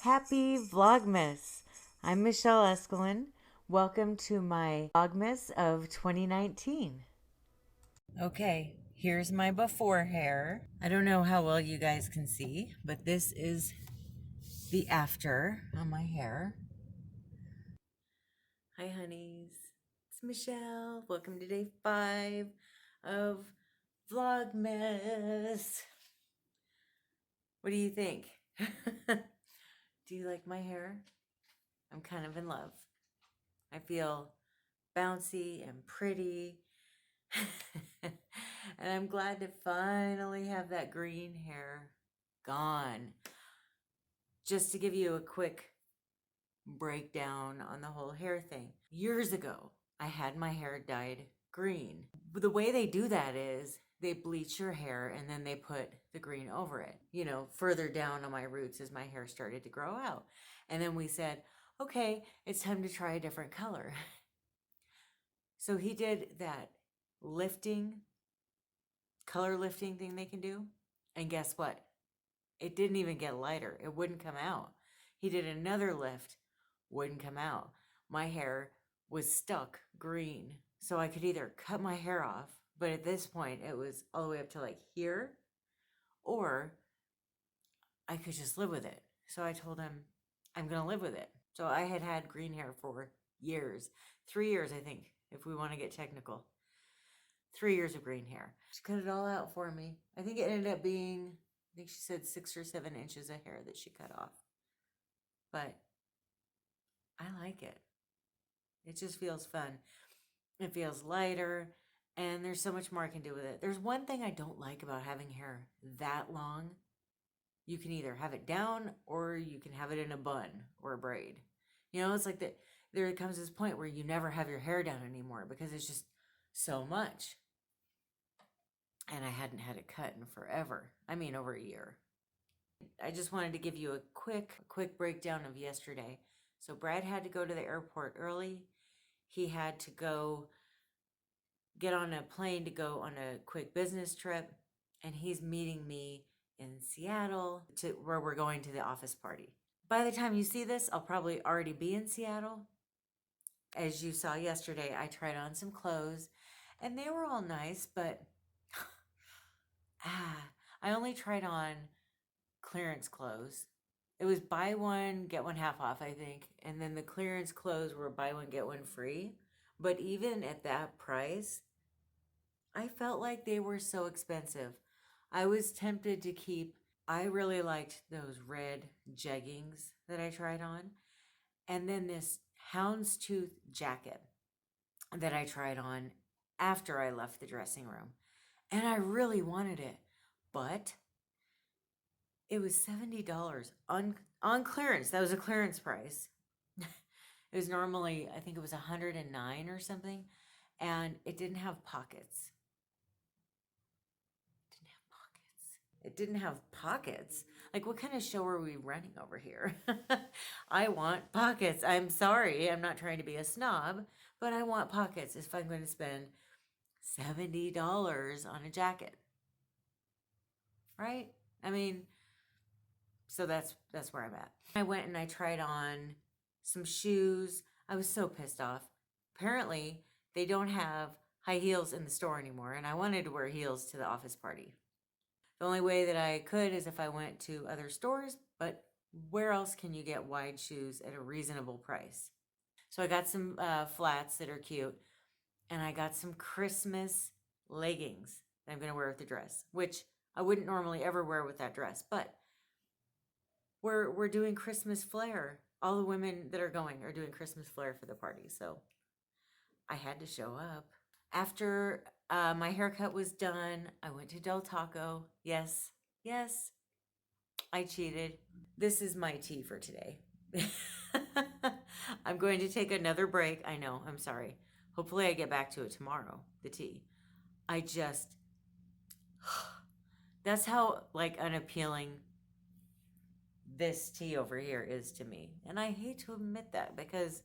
Happy Vlogmas! I'm Michelle Escalin. Welcome to my Vlogmas of 2019. Okay, here's my before hair. I don't know how well you guys can see, but this is the after on my hair. Hi, honeys. It's Michelle. Welcome to day 5 of Vlogmas. What do you think? Do you like my hair? I'm kind of in love. I feel bouncy and pretty. And I'm glad to finally have that green hair gone. Just to give you a quick breakdown on the whole hair thing. Years ago, I had my hair dyed green. The way they do that is they bleach your hair and then they put the green over it, further down on my roots as my hair started to grow out. And then we said, okay, it's time to try a different color. So he did that color lifting thing they can do. And guess what? It didn't even get lighter. It wouldn't come out. He did another lift, wouldn't come out. My hair was stuck green. So I could either cut my hair off, but at this point it was all the way up to like here, or I could just live with it. So I told him, I'm going to live with it. So I had had green hair for years, 3 years, I think, if we want to get technical. 3 years of green hair. She cut it all out for me. I think it ended up being, I think she said 6 or 7 inches of hair that she cut off. But I like it. It just feels fun. It feels lighter, and there's so much more I can do with it. There's one thing I don't like about having hair that long. You can either have it down or you can have it in a bun or a braid. It's like that. There comes this point where you never have your hair down anymore because it's just so much. And I hadn't had it cut in forever. I mean, over a year. I just wanted to give you a quick breakdown of yesterday. So Brad had to go to the airport early. He had to go get on a plane to go on a quick business trip. And he's meeting me in Seattle where we're going to the office party. By the time you see this, I'll probably already be in Seattle. As you saw yesterday, I tried on some clothes and they were all nice, but I only tried on clearance clothes. It was buy one, get one half off, I think. And then the clearance clothes were buy one, get one free. But even at that price, I felt like they were so expensive. I was tempted to keep, I really liked those red jeggings that I tried on. And then this houndstooth jacket that I tried on after I left the dressing room. And I really wanted it, but it was $70 on clearance. That was a clearance price. It was normally, I think it was $109 or something, and it didn't have pockets. It didn't have pockets. Like, what kind of show are we running over here? I want pockets. I'm sorry, I'm not trying to be a snob, but I want pockets if I'm going to spend $70 on a jacket. Right? I mean, so that's where I'm at. I went and I tried on some shoes. I was so pissed off. Apparently, they don't have high heels in the store anymore, and I wanted to wear heels to the office party. The only way that I could is if I went to other stores, but where else can you get wide shoes at a reasonable price? So I got some flats that are cute, and I got some Christmas leggings that I'm going to wear with the dress, which I wouldn't normally ever wear with that dress, but we're doing Christmas flair. All the women that are going are doing Christmas flair for the party, so I had to show up. After my haircut was done, I went to Del Taco. Yes, I cheated. This is my tea for today. I'm going to take another break. I know, I'm sorry. Hopefully I get back to it tomorrow, the tea. That's how like unappealing this tea over here is to me. And I hate to admit that because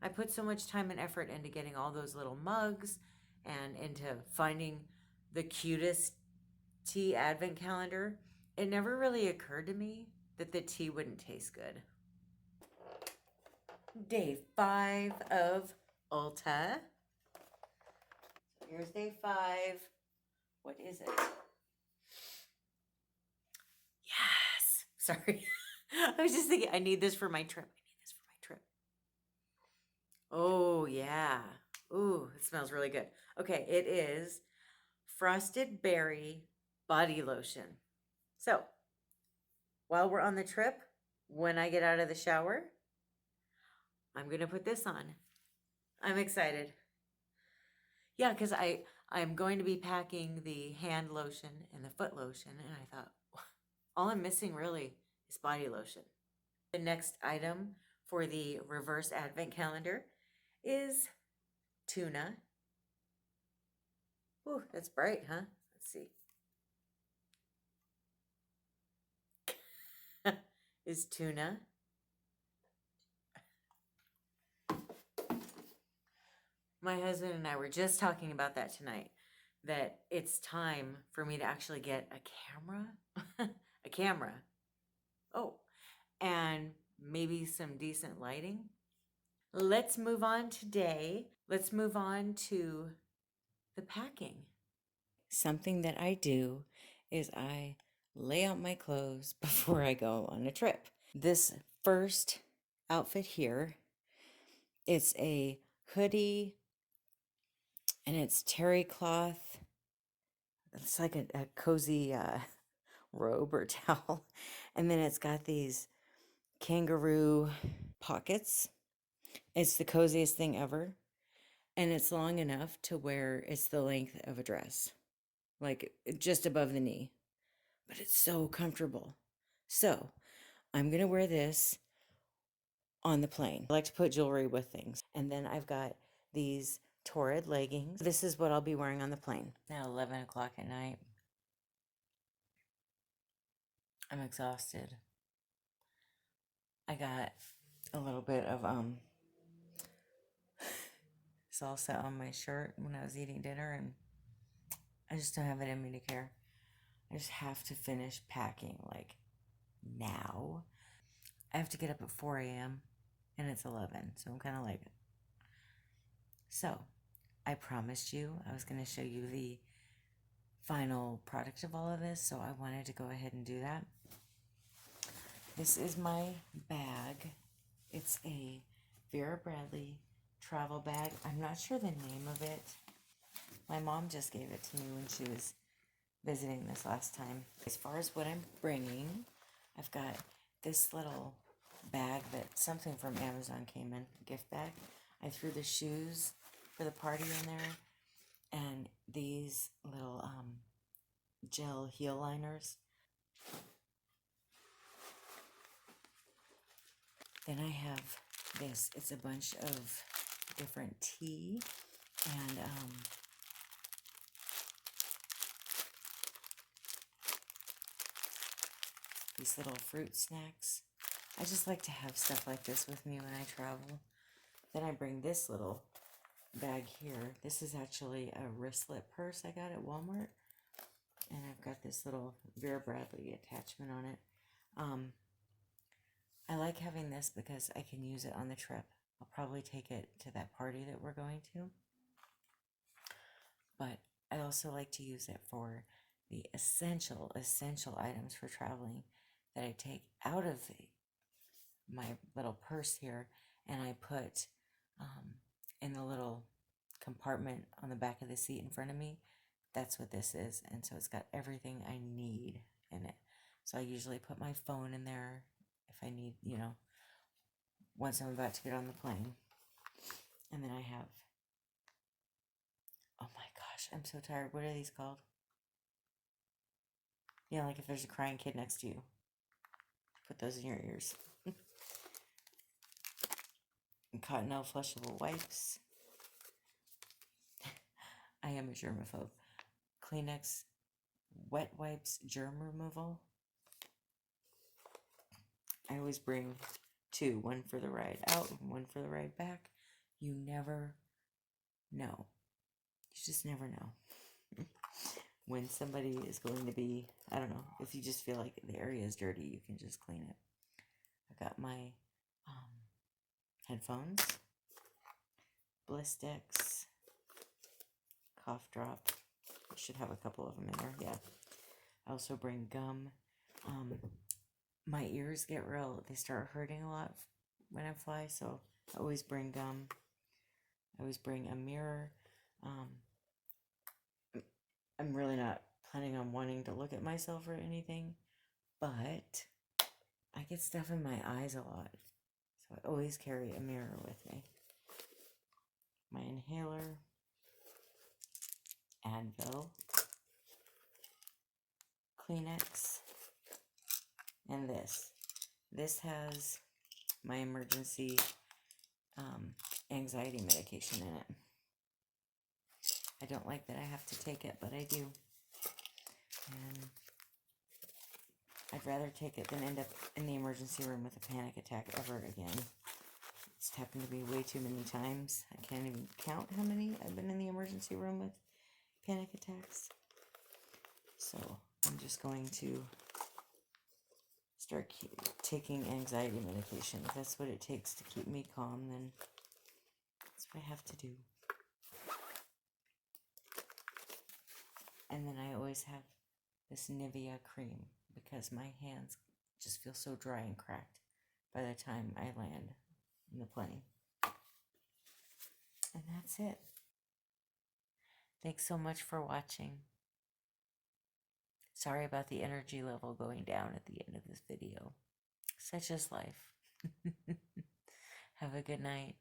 I put so much time and effort into getting all those little mugs and into finding the cutest tea advent calendar. It never really occurred to me that the tea wouldn't taste good. Day 5 of Ulta. Here's day 5. What is it? Yes. Sorry. I was just thinking, I need this for my trip. I need this for my trip. Oh, yeah. Ooh, it smells really good. Okay, it is Frosted Berry Body Lotion. So, while we're on the trip, when I get out of the shower, I'm going to put this on. I'm excited. Yeah, because I'm going to be packing the hand lotion and the foot lotion, and I thought, all I'm missing really is body lotion. The next item for the reverse advent calendar is tuna. Ooh, that's bright, huh? Let's see. Is tuna. My husband and I were just talking about that tonight, that it's time for me to actually get a camera. A camera. Oh, and maybe some decent lighting. Let's move on today. Let's move on to the packing. Something that I do is I lay out my clothes before I go on a trip. This first outfit here, it's a hoodie and it's terry cloth. It's like a cozy robe or towel. And then it's got these kangaroo pockets. It's the coziest thing ever. And it's long enough to where it's the length of a dress, like just above the knee. But it's so comfortable. So I'm going to wear this on the plane. I like to put jewelry with things. And then I've got these Torrid leggings. This is what I'll be wearing on the plane. Now 11 o'clock at night. I'm exhausted. I got a little bit of salsa on my shirt when I was eating dinner, and I just don't have it in me to care. I just have to finish packing like now. I have to get up at 4 a.m. and it's 11, so I'm kind of like, so I promised you I was going to show you the final product of all of this, so I wanted to go ahead and do that. This is my bag. It's a Vera Bradley travel bag. I'm not sure the name of it. My mom just gave it to me when she was visiting this last time. As far as what I'm bringing, I've got this little bag that something from Amazon came in, a gift bag. I threw the shoes for the party in there, and these little gel heel liners. Then I have this. It's a bunch of different tea and these little fruit snacks. I just like to have stuff like this with me when I travel. Then I bring this little bag here. This is actually a wristlet purse I got at Walmart. And I've got this little Vera Bradley attachment on it. I like having this because I can use it on the trip. I'll probably take it to that party that we're going to. But I also like to use it for the essential items for traveling that I take out of my little purse here, and I put in the little compartment on the back of the seat in front of me. That's what this is. And so it's got everything I need in it. So I usually put my phone in there if I need, once I'm about to get on the plane. And then I have, oh my gosh, I'm so tired. What are these called? Like if there's a crying kid next to you, put those in your ears. And Cottonelle flushable wipes. I am a germaphobe. Kleenex wet wipes germ removal. I always bring two, one for the ride out and one for the ride back. You never know. You just never know. when somebody is going to be, I don't know, if you just feel like the area is dirty, you can just clean it. I got my headphones, Blistex, cough drop. I should have a couple of them in there, yeah. I also bring gum. My ears get they start hurting a lot when I fly, so I always bring gum. I always bring a mirror. I'm really not planning on wanting to look at myself or anything, but I get stuff in my eyes a lot, so I always carry a mirror with me. My inhaler, Advil, Kleenex, and this. This has my emergency anxiety medication in it. I don't like that I have to take it, but I do. And I'd rather take it than end up in the emergency room with a panic attack ever again. It's happened to me way too many times. I can't even count how many I've been in the emergency room with panic attacks. So I'm just going to start taking anxiety medication. If that's what it takes to keep me calm, then that's what I have to do. And then I always have this Nivea cream because my hands just feel so dry and cracked by the time I land in the plane. And that's it. Thanks so much for watching. Sorry about the energy level going down at the end of this video. Such is life. Have a good night.